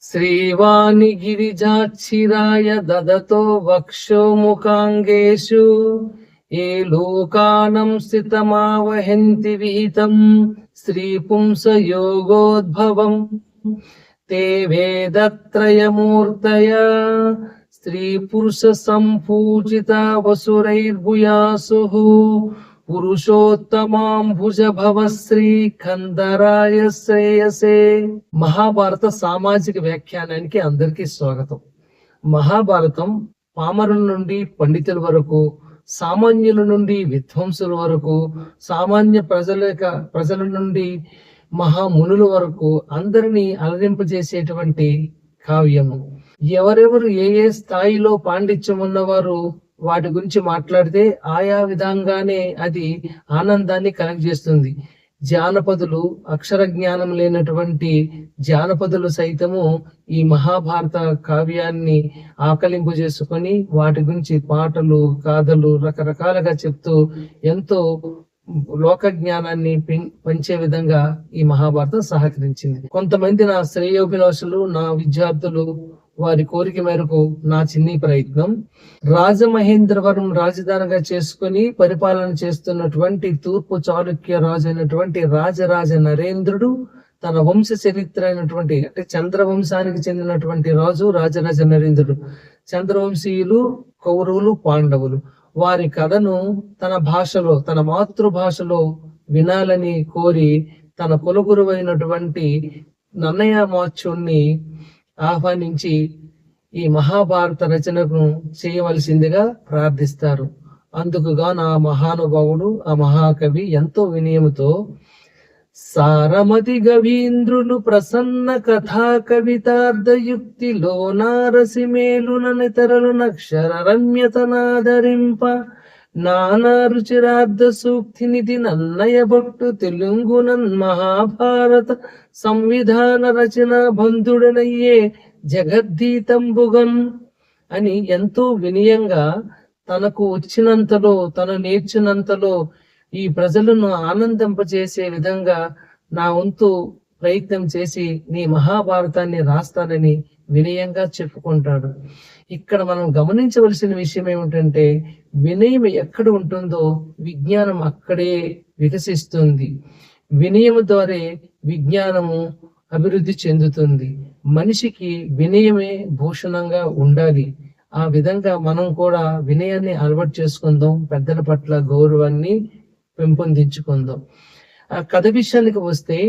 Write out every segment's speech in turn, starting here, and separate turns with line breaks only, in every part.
శ్రీవాణి గిరిజాక్షిరాయ దదతో వక్షో ముఖాంగేషు ఏ లోకానం స్థితమావహంతి విహితం స్త్రీ పుంస యోగోద్భవం తే వేదత్రయమూర్తయ స్త్రీ పురుష సంపూజిత వసురైర్భూయాసు పురుషోత్తమాంభుజ భవ శ్రీ కందరాయ శ్రేయసే. మహాభారత సామాజిక వ్యాఖ్యానానికి అందరికీ స్వాగతం. మహాభారతం పామరుల నుండి పండితుల వరకు, సామాన్యుల నుండి విద్వాంసుల వరకు, సామాన్య ప్రజల నుండి మహామునుల వరకు అందరినీ అలరింపజేసేటువంటి కావ్యము. ఎవరెవరు ఏ ఏ స్థాయిలో పాండిత్యం ఉన్నవారు వాటి గురించి మాట్లాడితే ఆయా విధంగానే అది ఆనందాన్ని కలెక్ట్ చేస్తుంది. జానపదులు, అక్షర జ్ఞానం లేనటువంటి జానపదులు సైతము ఈ మహాభారత కావ్యాన్ని ఆకలింపు చేసుకొని వాటి గురించి పాటలు, గాథలు రకరకాలుగా చెప్తూ ఎంతో లోక జ్ఞానాన్ని పంచే విధంగా ఈ మహాభారతం సహకరించింది. కొంతమంది నా శ్రేయోభిలాషులు, నా విద్యార్థులు వారి కోరిక మేరకు నా చిన్ని ప్రయత్నం, రాజమహేంద్రవరం రాజధానిగా చేసుకుని పరిపాలన చేస్తున్నటువంటి తూర్పు చాళుక్య రాజు అయినటువంటి రాజరాజ నరేంద్రుడు తన వంశ చరిత్ర అయినటువంటి అంటే చంద్రవంశానికి చెందినటువంటి రాజు రాజరాజ నరేంద్రుడు. చంద్రవంశీయులు, కౌరవులు, పాండవులు వారి కథను తన భాషలో, తన మాతృభాషలో వినాలని కోరి తన కులగురువైనటువంటి నన్నయమాచ్యుణ్ణి ఆహ్వానించి ఈ మహాభారత రచనను చేయవలసిందిగా ప్రార్థిస్తారు. అందుకుగాను ఆ మహానుభావుడు, ఆ మహాకవి ఎంతో వినయముతో సారమతి గవీంద్రులు ప్రసన్న కథా కవితార్థయుక్తిలో నారసిమేలుననితరులు నక్షర రమ్యతనాదరింప నానా రుచిరార్థ సూక్తి నిధి నన్నయ భట్టు తెలుగునన్ మహాభారత సంవిధాన రచన బంధుడనయ్యే జగద్దీతంబుగన్ అని ఎంతో వినయంగా తనకు వచ్చినంతలో, తను నేర్చినంతలో ఈ ప్రజలను ఆనందింపజేసే విధంగా నా వంతు ప్రయత్నం చేసి నీ మహాభారతాన్ని రాస్తానని వినయంగా చెప్పుకుంటాడు. ఇక్కడ మనం గమనించవలసిన విషయం ఏమిటంటే, వినయం ఎక్కడ ఉంటుందో విజ్ఞానం అక్కడే వికసిస్తుంది. వినయము ద్వారా విజ్ఞానము అభివృద్ధి చెందుతుంది. మనిషికి వినయమే భూషణంగా ఉండాలి. ఆ విధంగా మనం కూడా వినయాన్ని అలవాటు చేసుకుందాం, పెద్దల పట్ల గౌరవాన్ని పెంపొందించుకుందాం. ఆ కథ విషయానికి వస్తే,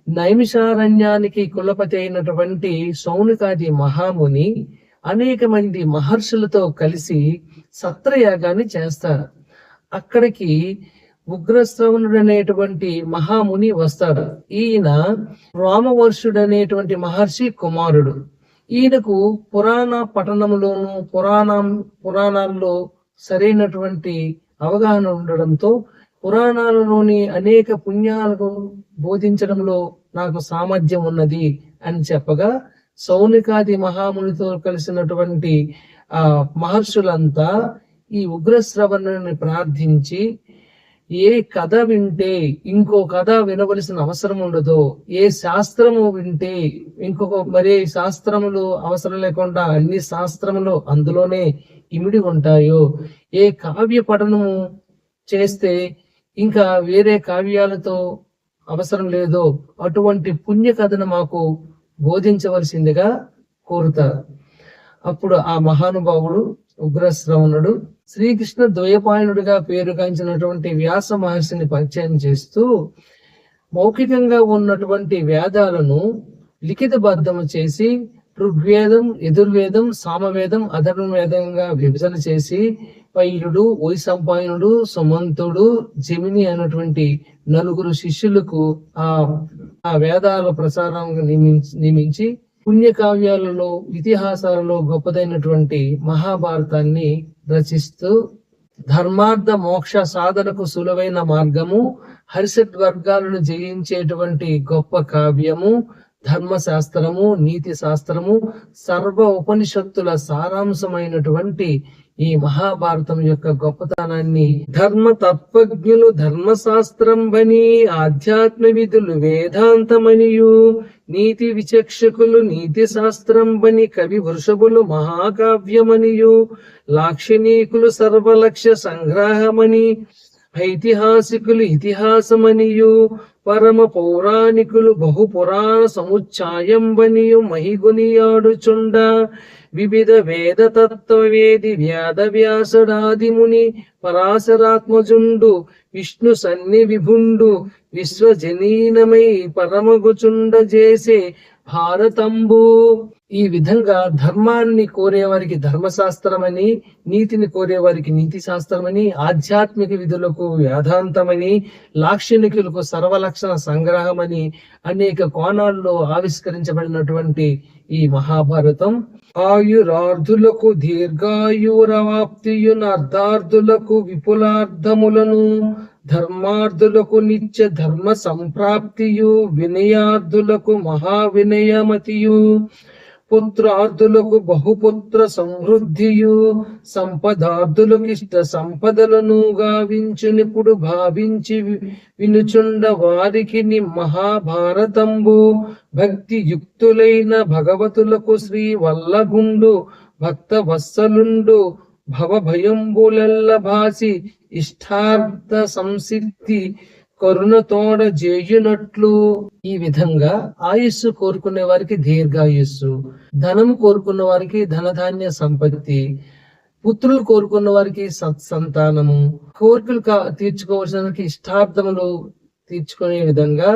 నైమిషారణ్యానికి కులపతి అయినటువంటి సౌనకాది మహాముని అనేక మంది మహర్షులతో కలిసి సత్రయాగాన్ని చేస్తారు. అక్కడికి ఉగ్రశ్రవణుడు అనేటువంటి మహాముని వస్తాడు. ఈయన రామవర్షుడు అనేటువంటి మహర్షి కుమారుడు. ఈయనకు పురాణ పఠనంలోను పురాణాల్లో సరైనటువంటి అవగాహన ఉండడంతో పురాణాలలోని అనేక పుణ్యాలను బోధించడంలో నాకు సామర్థ్యం ఉన్నది అని చెప్పగా, సౌనికాది మహామునితో కలిసినటువంటి మహర్షులంతా ఈ ఉగ్రశ్రవణుని ప్రార్థించి, ఏ కథ వింటే ఇంకో కథ వినవలసిన అవసరం ఉండదో, ఏ శాస్త్రము వింటే ఇంకొక మరే శాస్త్రములు అవసరం లేకుండా అన్ని శాస్త్రములు అందులోనే ఇమిడి ఉంటాయో, ఏ కావ్య పఠనము చేస్తే ఇంకా వేరే కావ్యాలతో అవసరం లేదో అటువంటి పుణ్య కథను మాకు బోధించవలసిందిగా కోరుతారు. అప్పుడు ఆ మహానుభావుడు ఉగ్రశ్రవణుడు శ్రీకృష్ణ ద్వైపాయనుడిగా పేరుగాంచినటువంటి వ్యాస మహర్షిని పరిచయం చేస్తూ, మౌఖికంగా ఉన్నటువంటి వేదాలను లిఖితబద్ధము చేసి ఋగ్వేదం, యజుర్వేదం, సామవేదం, అధర్వవేదంగా విభజన చేసి పైలుడు, వైశంపాయనుడు, సుమంతుడు, జమిని అయినటువంటి నలుగురు శిష్యులకు ఆ వేదాల ప్రసారానికి నియమించి పుణ్యకావ్యాలలో, ఇతిహాసాలలో గొప్పదైనటువంటి మహాభారతాన్ని రచిస్తూ, ధర్మార్థ మోక్ష సాధనకు సులువైన మార్గము, హరిషడ్ వర్గాలను జయించేటువంటి గొప్ప కావ్యము, ధర్మశాస్త్రము, నీతి శాస్త్రము, సర్వ ఉపనిషత్తుల సారాంశమైనటువంటి ఈ మహాభారతం యొక్క గొప్పతనాన్ని ధర్మ తత్వజ్ఞులు ధర్మశాస్త్రం బని ఆధ్యాత్మ విధులు వేదాంతమనియు నీతి విచక్షకులు నీతి శాస్త్రం బని కవి వృషభులు మహాకావ్యమనియు లాక్షణీకులు సర్వలక్ష్య సంగ్రహమని ఐతిహాసికులు ఇతిహాసమనియు పరమ పౌరాణికులు బహుపురాణ సముచ్చాయం బనియు మహిగునియాడుచుండ వివిధ వేద తత్వవేది వ్యాద వ్యాసడాది ముని పరాశరాత్మజుండు విష్ణు సన్ని విభుండు విశ్వజనీనమై పరమగుచుండ చేసే భారతంబు. ఈ విధంగా ధర్మాన్ని కోరేవారికి ధర్మశాస్త్రమని, నీతిని కోరేవారికి నీతి శాస్త్రమని, ఆధ్యాత్మిక విధులకు వేదాంతమని, లాక్షణికులకు సర్వలక్షణ సంగ్రహమని అనేక కోణాల్లో ఆవిష్కరించబడినటువంటి ఈ మహాభారతం ఆయురార్థులకు దీర్ఘాయురవాప్తియున అర్ధార్థులకు విపులార్థములను ధర్మార్థులకు నిత్య ధర్మ సంప్రాప్తియు వినయార్థులకు మహావినయమతియు పుత్రార్థులకు బహుపుత్ర సమృద్ధియు సంపదార్థులకు ఇష్ట సంపదలను గావించునిప్పుడు భావించి వినుచుండ వారికి మహాభారతంబు భక్తి యుక్తులైన భగవతులకు శ్రీ వల్లగుండు భక్త వత్సలుండు భవభయంబులెల్ల భాసి ఇష్టార్థ సంసిద్ధి కరుణతోడ జేయునట్లు. ఈ విధంగా ఆయుస్సు కోరుకునే వారికి దీర్ఘాయుస్సు, ధనం కోరుకున్న వారికి ధనధాన్య సంపత్తి, పుత్రులు కోరుకున్న వారికి సత్సంతానము, కోరికలు తీర్చుకోవాల్సిన వారికి ఇష్టార్థములు తీర్చుకునే విధంగా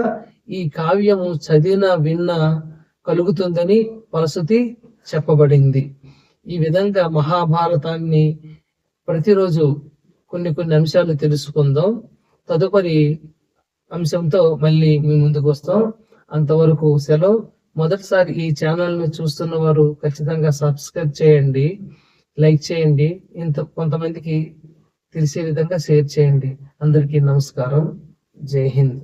ఈ కావ్యము చదివిన విన్న కలుగుతుందని పరశుతి చెప్పబడింది. ఈ విధంగా మహాభారతాన్ని ప్రతిరోజు కొన్ని అంశాలు తెలుసుకుందాం. తదుపరి అంశంతో మళ్ళీ మీ ముందుకు వస్తాం. అంతవరకు సెలవు. మొదటిసారి ఈ ఛానల్ ని చూస్తున్న వారు ఖచ్చితంగా సబ్స్క్రైబ్ చేయండి, లైక్ చేయండి, కొంతమందికి తెలిసే విధంగా షేర్ చేయండి. అందరికీ నమస్కారం. జై హింద్.